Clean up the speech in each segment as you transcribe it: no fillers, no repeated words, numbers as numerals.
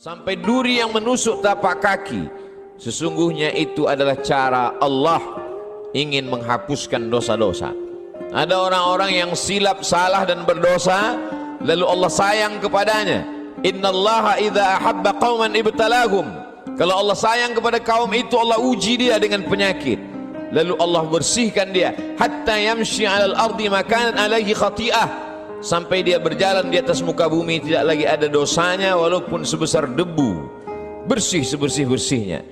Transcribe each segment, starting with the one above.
sampai duri yang menusuk tapak kaki, sesungguhnya itu adalah cara Allah ingin menghapuskan dosa-dosa. Ada orang-orang yang silap, salah dan berdosa, lalu Allah sayang kepadanya. Innallaha idza ahabba qauman ibtalahum. Kalau Allah sayang kepada kaum itu, Allah uji dia dengan penyakit, lalu Allah bersihkan dia hatta yamshi 'alal ardi makanan alaihi khati'ah, sampai dia berjalan di atas muka bumi tidak lagi ada dosanya walaupun sebesar debu, bersih sebersih-bersihnya.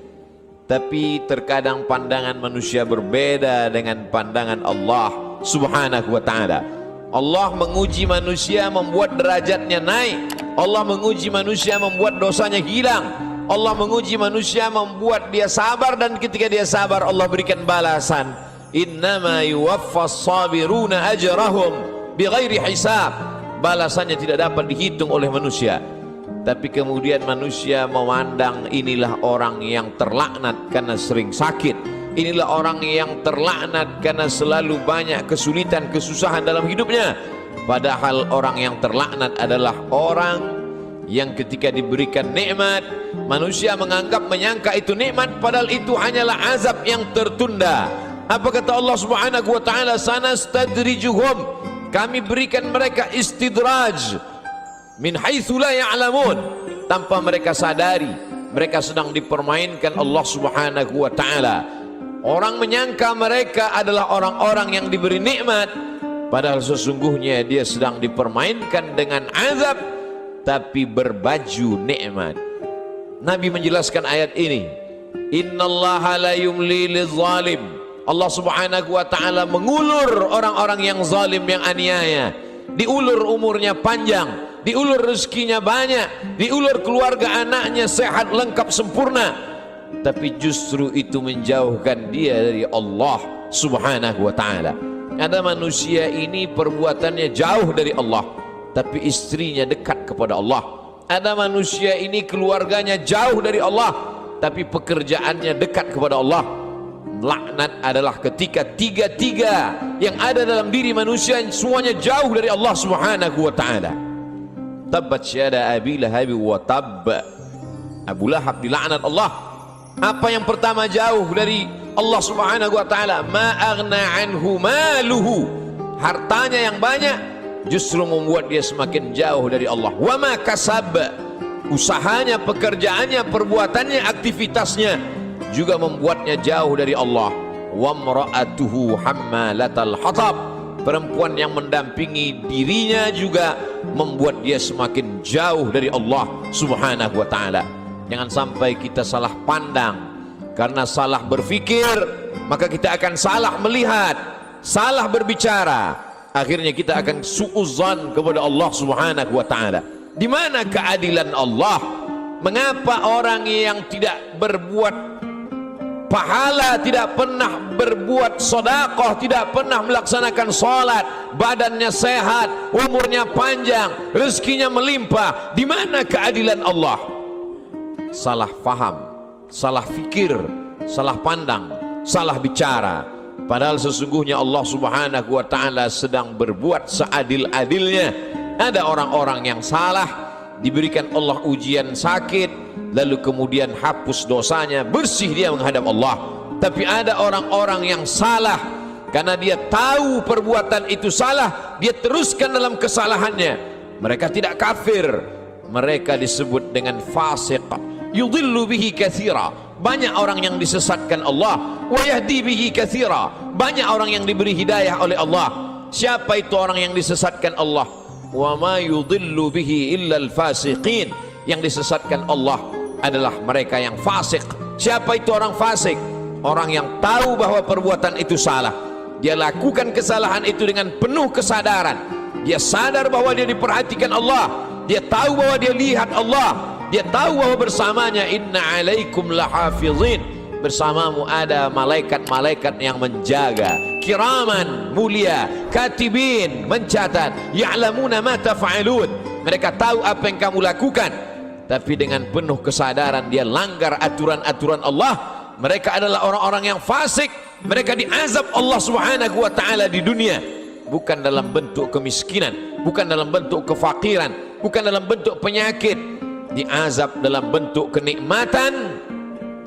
Tapi terkadang pandangan manusia berbeda dengan pandangan Allah Subhanahu wa ta'ala. Allah menguji manusia membuat derajatnya naik. Allah menguji manusia membuat dosanya hilang. Allah menguji manusia membuat dia sabar, dan ketika dia sabar Allah berikan balasan. Innama yuwaffas sabiruna ajrahum bighairi hisab. Balasannya tidak dapat dihitung oleh manusia. Tapi kemudian manusia memandang inilah orang yang terlaknat karena sering sakit, inilah orang yang terlaknat karena selalu banyak kesulitan, kesusahan dalam hidupnya. Padahal orang yang terlaknat adalah orang yang ketika diberikan nikmat, manusia menganggap, menyangka itu nikmat, padahal itu hanyalah azab yang tertunda. Apa kata Allah Subhanahu wa ta'ala? Sanastadrijuhum, kami berikan mereka istidraj min haitsu la ya'lamun, tanpa mereka sadari mereka sedang dipermainkan Allah Subhanahu wa ta'ala. Orang menyangka mereka adalah orang-orang yang diberi nikmat, padahal sesungguhnya dia sedang dipermainkan dengan azab tapi berbaju nikmat. Nabi menjelaskan ayat ini, innallaha la yumli lizalim. Allah Subhanahu wa ta'ala mengulur orang-orang yang zalim, yang aniaya. Diulur umurnya panjang, diulur rezekinya banyak, diulur keluarga anaknya sehat, lengkap, sempurna, tapi justru itu menjauhkan dia dari Allah Subhanahu wa ta'ala. Ada manusia ini perbuatannya jauh dari Allah, tapi istrinya dekat kepada Allah. Ada manusia ini keluarganya jauh dari Allah, tapi pekerjaannya dekat kepada Allah. Laknat adalah ketika tiga-tiga yang ada dalam diri manusia semuanya jauh dari Allah Subhanahu wa ta'ala. Tabbat syada Abi Lahab wa tabb. Abu Lahab dilaknat Allah. Apa yang pertama jauh dari Allah Subhanahu wa ta'ala? Ma aghna anhu maluhu. Hartanya yang banyak justru membuat dia semakin jauh dari Allah. Wa ma kasab. Usahanya, pekerjaannya, perbuatannya, aktivitasnya juga membuatnya jauh dari Allah. Wa mra'atuhu hammalatal hatab. Perempuan yang mendampingi dirinya juga membuat dia semakin jauh dari Allah Subhanahu wa ta'ala. Jangan sampai kita salah pandang. Karena salah berfikir, maka kita akan salah melihat, salah berbicara. Akhirnya kita akan su'uzan kepada Allah Subhanahu wa ta'ala. Di mana keadilan Allah? Mengapa orang yang tidak berbuat pahala, tidak pernah berbuat sedekah, tidak pernah melaksanakan salat, badannya sehat, umurnya panjang, rezekinya melimpah? Di mana keadilan Allah? Salah faham, salah fikir, salah pandang, salah bicara. Padahal sesungguhnya Allah Subhanahu wa ta'ala sedang berbuat seadil-adilnya. Ada orang-orang yang salah, diberikan Allah ujian sakit, lalu kemudian hapus dosanya, bersih dia menghadap Allah. Tapi ada orang-orang yang salah, karena dia tahu perbuatan itu salah, dia teruskan dalam kesalahannya. Mereka tidak kafir, mereka disebut dengan fasik. Yudhillu bihi katsira. Banyak orang yang disesatkan Allah. Wa yahdi bihi katsira. Banyak orang yang diberi hidayah oleh Allah. Siapa itu orang yang disesatkan Allah? Wa ma yudhillu bihi illa al-fasiqin. Yang disesatkan Allah adalah mereka yang fasik. Siapa itu orang fasik? Orang yang tahu bahwa perbuatan itu salah, dia lakukan kesalahan itu dengan penuh kesadaran. Dia sadar bahwa dia diperhatikan Allah, dia tahu bahwa dia lihat Allah, dia tahu bahwa bersamanya inna alaikum lahafizin, bersamamu ada malaikat-malaikat yang menjaga, kiraman, mulia, katibin, mencatat, ya'lamuna ma taf'alun. Mereka tahu apa yang kamu lakukan. Tapi dengan penuh kesadaran dia langgar aturan-aturan Allah. Mereka adalah orang-orang yang fasik. Mereka diazab Allah Subhanahu wa ta'ala di dunia, bukan dalam bentuk kemiskinan, bukan dalam bentuk kefakiran, bukan dalam bentuk penyakit, diazab dalam bentuk kenikmatan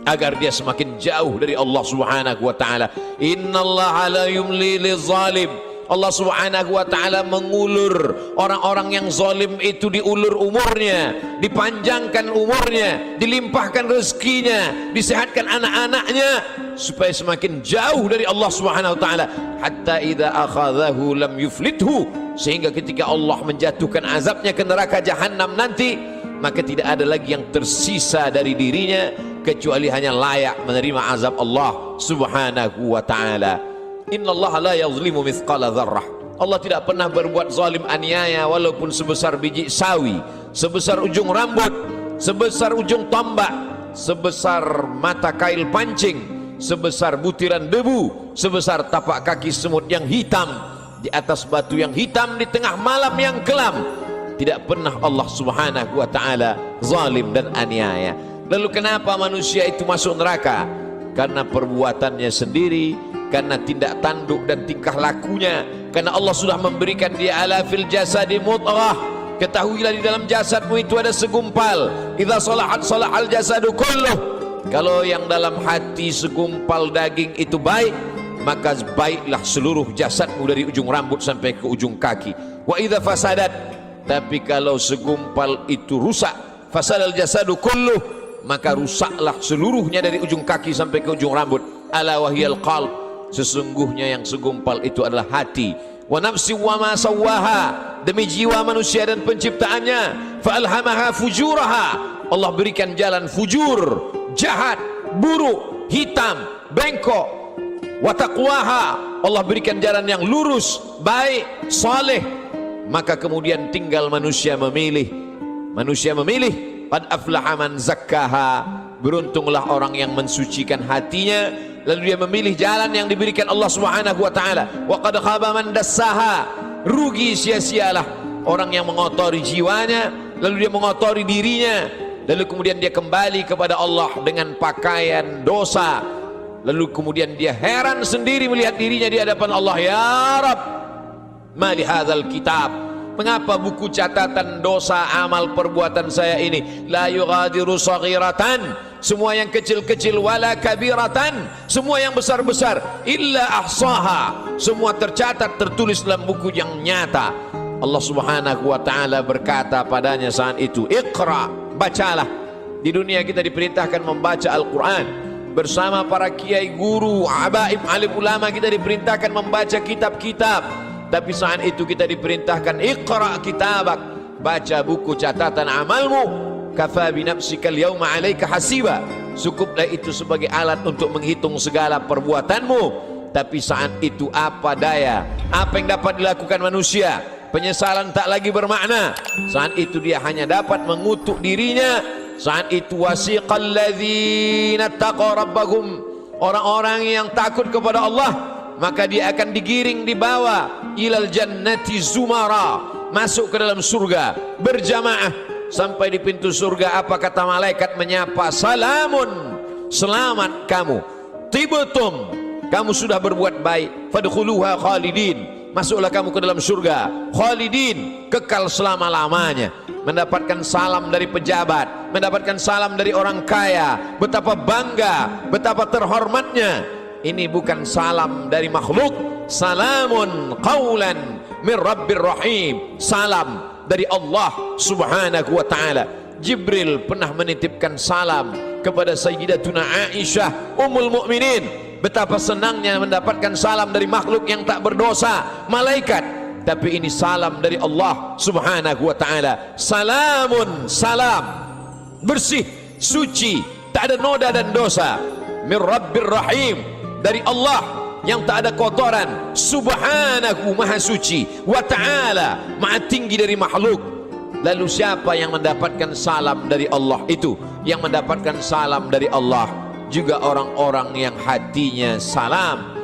agar dia semakin jauh dari Allah Subhanahu wa taala. Innallaha la yumli lizalim. Allah Subhanahu wa taala mengulur orang-orang yang zalim itu, diulur umurnya, dipanjangkan umurnya, dilimpahkan rezekinya, disehatkan anak-anaknya supaya semakin jauh dari Allah Subhanahu wa taala. Hatta idza akhadhahu lam yuflithu, sehingga ketika Allah menjatuhkan azabnya ke neraka jahanam nanti, maka tidak ada lagi yang tersisa dari dirinya kecuali hanya layak menerima azab Allah Subhanahu wa taala. Innallaha la yazlimu mithqala dzarrah. Allah tidak pernah berbuat zalim aniaya walaupun sebesar biji sawi, sebesar ujung rambut, sebesar ujung tombak, sebesar mata kail pancing, sebesar butiran debu, sebesar tapak kaki semut yang hitam di atas batu yang hitam di tengah malam yang kelam. Tidak pernah Allah Subhanahu wa taala zalim dan aniaya. Lalu kenapa manusia itu masuk neraka? Karena perbuatannya sendiri, karena tindak tanduk dan tingkah lakunya. Karena Allah sudah memberikan dia ala fil jasadi mudghah. Ketahuilah di dalam jasadmu itu ada segumpal. Idza salahat salahal jasadu kulluh. Kalau yang dalam hati segumpal daging itu baik, maka baiklah seluruh jasadmu dari ujung rambut sampai ke ujung kaki. Wa idza fasadat, tapi kalau segumpal itu rusak, fasadal jasadu kulluh, maka rusaklah seluruhnya dari ujung kaki sampai ke ujung rambut. Ala wahyal qalb, sesungguhnya yang segumpal itu adalah hati. Wa nafsi wa ma sawwaha, demi jiwa manusia dan penciptaannya. Fa alhamaha fujuraha, Allah berikan jalan fujur, jahat, buruk, hitam, bengkok. Wa taqwaha, Allah berikan jalan yang lurus, baik, saleh. Maka kemudian tinggal manusia memilih. Manusia memilih. Qad aflaha man zakkaha, beruntunglah orang yang mensucikan hatinya, lalu dia memilih jalan yang diberikan Allah Subhanahu wa taala. Wa qad khaba man dassaha, rugi sia-sialah orang yang mengotori jiwanya, lalu dia mengotori dirinya, lalu kemudian dia kembali kepada Allah dengan pakaian dosa, lalu kemudian dia heran sendiri melihat dirinya di hadapan Allah. Ya Rabb, ma li hadzal kitab, mengapa buku catatan dosa amal perbuatan saya ini la yughadiru saghiratan, semua yang kecil-kecil, wala kabiratan, semua yang besar-besar, illa ahsaha, semua tercatat tertulis dalam buku yang nyata. Allah Subhanahu wa taala berkata padanya saat itu, Iqra, bacalah. Di dunia kita diperintahkan membaca Al-Quran bersama para kiai, guru, abaib, alim ulama, kita diperintahkan membaca kitab-kitab. Tapi saat itu kita diperintahkan Iqra kitabak, baca buku catatan amalmu. Kafa bi nafsika al-yawma 'alaika hasiba, cukuplah itu sebagai alat untuk menghitung segala perbuatanmu. Tapi saat itu apa daya, apa yang dapat dilakukan manusia? Penyesalan tak lagi bermakna. Saat itu dia hanya dapat mengutuk dirinya. Saat itu wasiqal ladzina taqaw rabbahum, orang-orang yang takut kepada Allah, maka dia akan digiring, dibawa ilal jannati zumara, masuk ke dalam surga berjamaah. Sampai di pintu surga, apa kata malaikat menyapa? Salamun, selamat kamu, tibtum, kamu sudah berbuat baik, fadkhuluha khalidin, masuklah kamu ke dalam surga khalidin, kekal selama-lamanya. Mendapatkan salam dari pejabat, mendapatkan salam dari orang kaya, betapa bangga, betapa terhormatnya. Ini bukan salam dari makhluk. Salamun qawlan min rabbir rahim, salam dari Allah Subhanahu wa taala. Jibril pernah menitipkan salam kepada Sayyidatuna Aisyah Ummul Mukminin. Betapa senangnya mendapatkan salam dari makhluk yang tak berdosa, malaikat. Tapi ini salam dari Allah Subhanahu wa taala. Salamun, salam, bersih, suci, tak ada noda dan dosa. Min rabbir rahim, dari Allah yang tak ada kotoran, subhanahu, maha suci, wa ta'ala, maha tinggi dari makhluk. Lalu siapa yang mendapatkan salam dari Allah itu? Yang mendapatkan salam dari Allah juga orang-orang yang hatinya salam.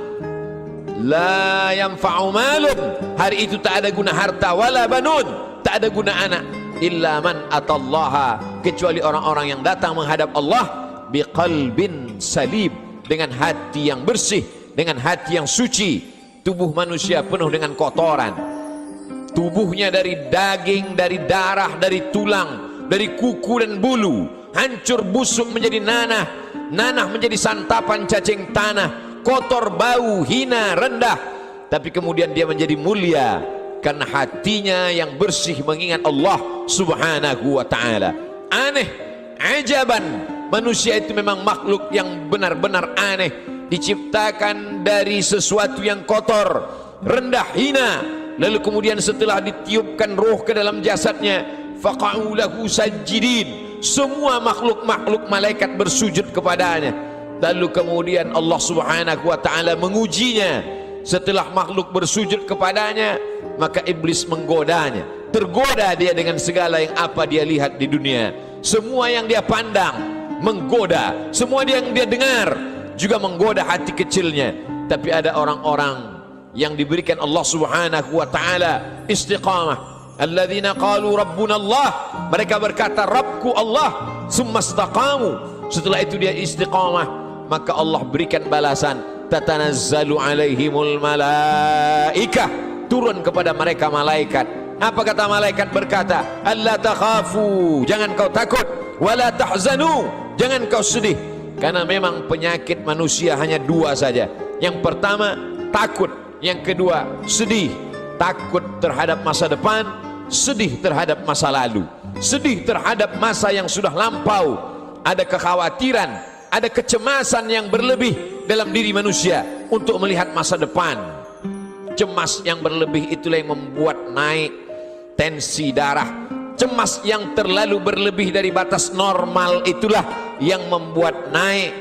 La yanfa'u malun, hari itu tak ada guna harta, wala banun, tak ada guna anak, illa man atallaha, kecuali orang-orang yang datang menghadap Allah biqalbin salim, dengan hati yang bersih, dengan hati yang suci. Tubuh manusia penuh dengan kotoran, tubuhnya dari daging, dari darah, dari tulang, dari kuku dan bulu, hancur busuk menjadi nanah, nanah menjadi santapan cacing tanah, kotor, bau, hina, rendah. Tapi kemudian dia menjadi mulia karena hatinya yang bersih mengingat Allah subhanahu wa ta'ala. Aneh, ajaban, manusia itu memang makhluk yang benar-benar aneh, diciptakan dari sesuatu yang kotor, rendah, hina. Lalu kemudian setelah ditiupkan roh ke dalam jasadnya, faqa'u lahu sajidin, semua makhluk-makhluk malaikat bersujud kepadanya. Lalu kemudian Allah subhanahu wa ta'ala mengujinya. Setelah makhluk bersujud kepadanya, maka iblis menggodanya. Tergoda dia dengan segala yang apa dia lihat di dunia. Semua yang dia pandang menggoda, semua yang dia dengar juga menggoda hati kecilnya. Tapi ada orang-orang yang diberikan Allah subhanahu wa ta'ala istiqamah. Alladzina qalu rabbuna Allah, mereka berkata Rabbku Allah, summa istaqamu, setelah itu dia istiqamah, maka Allah berikan balasan, tatanazzalu alaihimul malaikah, turun kepada mereka malaikat. Apa kata malaikat? Berkata, alla takhafu, jangan kau takut, wala tahzanu, jangan kau sedih. Karena memang penyakit manusia hanya dua saja. Yang pertama takut, yang kedua sedih. Takut terhadap masa depan, sedih terhadap masa lalu, sedih terhadap masa yang sudah lampau. Ada kekhawatiran, ada kecemasan yang berlebih dalam diri manusia untuk melihat masa depan. Cemas yang berlebih itulah yang membuat naik tensi darah. Cemas yang terlalu berlebih dari batas normal itulah yang membuat naik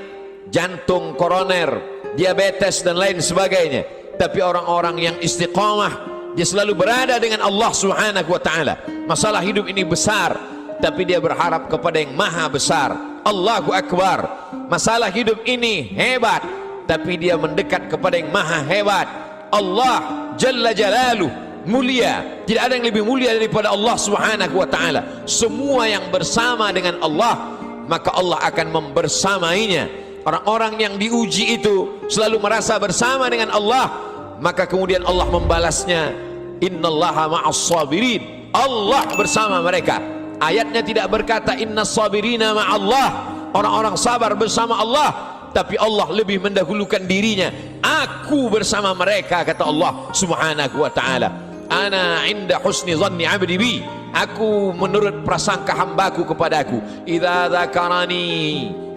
jantung koroner, diabetes dan lain sebagainya. Tapi orang-orang yang istiqamah, dia selalu berada dengan Allah subhanahu wa ta'ala. Masalah hidup ini besar, tapi dia berharap kepada yang maha besar, Allahu Akbar. Masalah hidup ini hebat, tapi dia mendekat kepada yang maha hebat, Allah Jalla Jalaluh, mulia. Tidak ada yang lebih mulia daripada Allah subhanahu wa ta'ala. Semua yang bersama dengan Allah, maka Allah akan membersamainya. Orang-orang yang diuji itu selalu merasa bersama dengan Allah, maka kemudian Allah membalasnya, innallaha ma'as sabirin, Allah bersama mereka. Ayatnya tidak berkata innas sabirina ma'allah, orang-orang sabar bersama Allah, tapi Allah lebih mendahulukan dirinya. Aku bersama mereka, kata Allah subhanahu wa ta'ala. Ana inda husni dhanni abdi bi, aku menurut prasangka hambaku kepadaku. Idza dzakarani,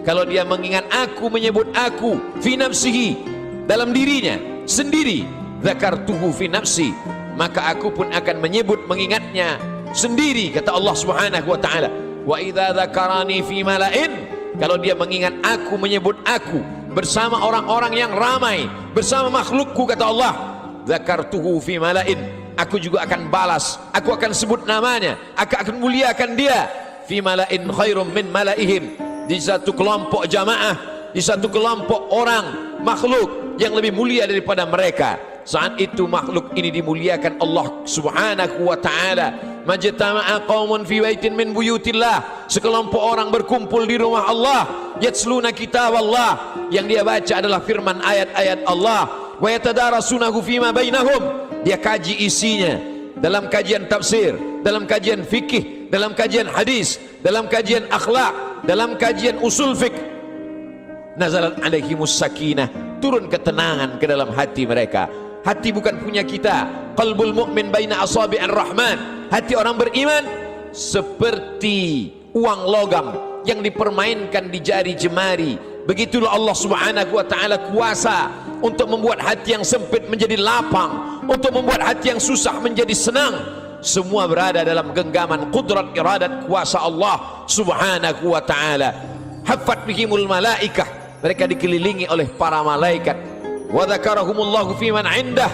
kalau dia mengingat aku, menyebut aku, fi nafsihi, dalam dirinya sendiri, dzakartuhu fi nafsi, maka aku pun akan menyebut, mengingatnya sendiri, kata Allah subhanahu wa ta'ala. Wa idza dzakarani fi mala'in, kalau dia mengingat aku, menyebut aku bersama orang-orang yang ramai, bersama makhlukku, kata Allah, dzakartuhu fi mala'in, aku juga akan balas, aku akan sebut namanya, aku akan muliakan dia, fi mala'in khairum min mala'ihim, di satu kelompok jamaah, di satu kelompok orang makhluk yang lebih mulia daripada mereka. Saat itu makhluk ini dimuliakan Allah subhanahu wa ta'ala. Majtama'a qaumun fi baitin min buyutillah, sekelompok orang berkumpul di rumah Allah, yatsluna kitab Allah, yang dia baca adalah firman ayat-ayat Allah, wa yatadarasunahu fima bainahum, dia kaji isinya dalam kajian tafsir, dalam kajian fikih, dalam kajian hadis, dalam kajian akhlak, dalam kajian usul fiqh. Nazalat alaihimus sakinah, turun ketenangan ke dalam hati mereka. Hati bukan punya kita. Qalbul mu'min baina asabi'ir rahman, hati orang beriman seperti uang logam yang dipermainkan di jari jemari. Begitulah Allah subhanahu wa ta'ala kuasa untuk membuat hati yang sempit menjadi lapang, untuk membuat hati yang susah menjadi senang. Semua berada dalam genggaman kudrat iradat kuasa Allah subhanahu wa ta'ala. Haffat bihimul malaikah, mereka dikelilingi oleh para malaikat. Wa dzakarahumullahu fi man indah,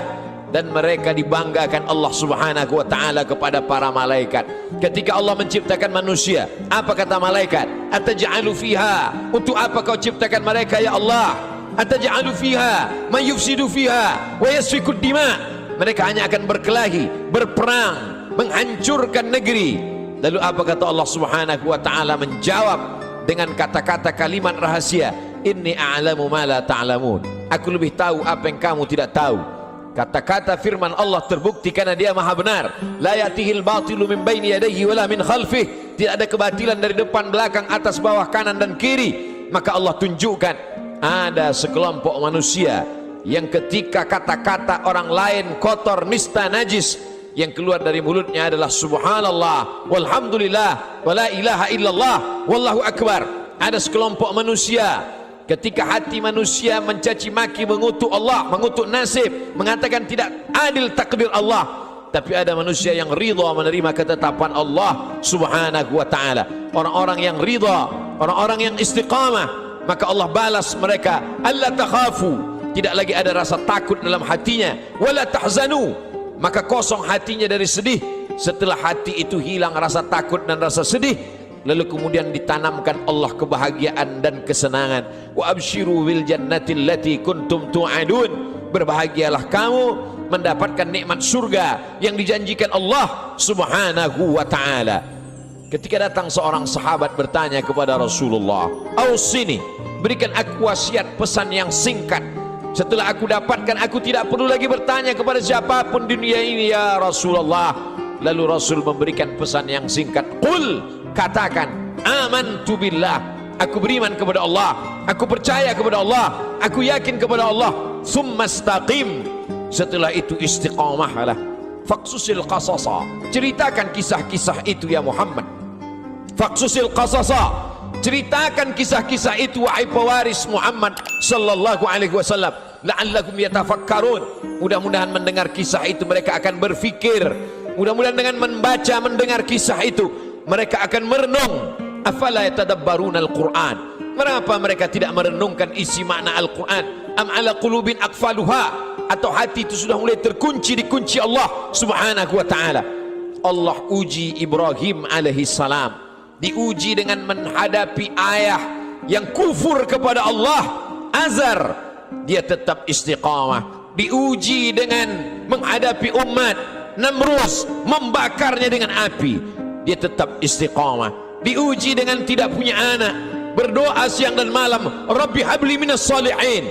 dan mereka dibanggakan Allah subhanahu wa ta'ala kepada para malaikat. Ketika Allah menciptakan manusia, apa kata malaikat? Ataj'alu fiha, untuk apa kau ciptakan mereka ya Allah? Ataj'alu fiha man yufsidu fiha wa yasfiku dima, mereka hanya akan berkelahi, berperang, menghancurkan negeri. Lalu apa kata Allah subhanahu wa ta'ala? Menjawab dengan kata-kata kalimat rahasia, inni a'lamu ma la ta'lamun, aku lebih tahu apa yang kamu tidak tahu. Kata-kata firman Allah terbukti karena dia maha benar. La yatihil batilu min baini yadayhi wala min khalfih. Tidak ada kebatilan dari depan, belakang, atas, bawah, kanan dan kiri. Maka Allah tunjukkan ada sekelompok manusia yang ketika kata-kata orang lain kotor, nista, najis, yang keluar dari mulutnya adalah subhanallah walhamdulillah wala ilaha illallah wallahu akbar. Ada sekelompok manusia ketika hati manusia mencaci maki, mengutuk Allah, mengutuk nasib, mengatakan tidak adil takdir Allah, tapi ada manusia yang ridha menerima ketetapan Allah subhanahu wa ta'ala. Orang-orang yang ridha, orang-orang yang istiqamah, maka Allah balas mereka, alla takhafu, tidak lagi ada rasa takut dalam hatinya, wala tahzanu, maka kosong hatinya dari sedih. Setelah hati itu hilang rasa takut dan rasa sedih, lalu kemudian ditanamkan Allah kebahagiaan dan kesenangan. Wa abshiru bil jannati allati kuntum tu'adun, berbahagialah kamu mendapatkan nikmat surga yang dijanjikan Allah subhanahu wa ta'ala. Ketika datang seorang sahabat bertanya kepada Rasulullah, "Ausini, berikan aku wasiat pesan yang singkat. Setelah aku dapatkan, aku tidak perlu lagi bertanya kepada siapapun di dunia ini ya Rasulullah." Lalu Rasul memberikan pesan yang singkat, "Qul," katakan, "amantu billah, aku beriman kepada Allah, aku percaya kepada Allah, aku yakin kepada Allah. Tsumma istaqim, setelah itu istiqamahlah. Faqsusil qasasa, ceritakan kisah-kisah itu ya Muhammad. Faqsusil qasasa, ceritakan kisah-kisah itu wahai pewaris Muhammad sallallahu alaihi wasallam. La'allakum yatafakkarun, mudah-mudahan mendengar kisah itu mereka akan berfikir. Mudah-mudahan dengan membaca, mendengar kisah itu mereka akan merenung. Afala yatadabbaruna al-Quran, mengapa mereka tidak merenungkan isi makna Al-Quran? Am ala qulubin aqfaluha, atau hati itu sudah mulai terkunci di kunci Allah subhanahu wa ta'ala. Allah uji Ibrahim alaihi salam, diuji dengan menghadapi ayah yang kufur kepada Allah, Azar, dia tetap istiqamah. Diuji dengan menghadapi umat Namrus, membakarnya dengan api, dia tetap istiqamah. Diuji dengan tidak punya anak, berdoa siang dan malam, Rabbi habli minas salihin,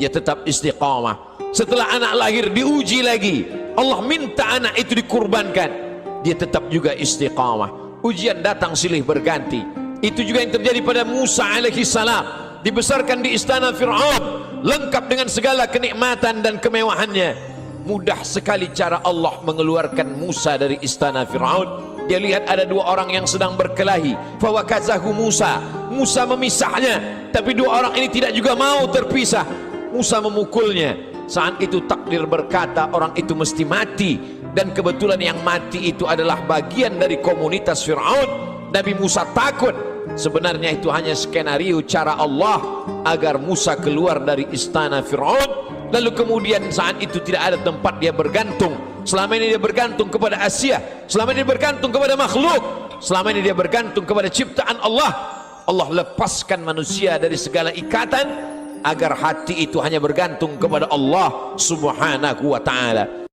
dia tetap istiqamah. Setelah anak lahir diuji lagi, Allah minta anak itu dikurbankan, dia tetap juga istiqamah. Ujian datang silih berganti. Itu juga yang terjadi pada Musa alaihi salam, dibesarkan di istana Fir'aun, lengkap dengan segala kenikmatan dan kemewahannya. Mudah sekali cara Allah mengeluarkan Musa dari istana Fir'aun. Dia lihat ada dua orang yang sedang berkelahi, fawakazahu Musa, Musa memisahnya, tapi dua orang ini tidak juga mau terpisah. Musa memukulnya. Saat itu takdir berkata orang itu mesti mati, dan kebetulan yang mati itu adalah bagian dari komunitas Fir'aun. Nabi Musa takut. Sebenarnya itu hanya skenario cara Allah agar Musa keluar dari istana Fir'aun. Lalu kemudian saat itu tidak ada tempat dia bergantung. Selama ini dia bergantung kepada Asia, selama ini dia bergantung kepada makhluk, selama ini dia bergantung kepada ciptaan Allah. Allah lepaskan manusia dari segala ikatan agar hati itu hanya bergantung kepada Allah subhanahu wa ta'ala.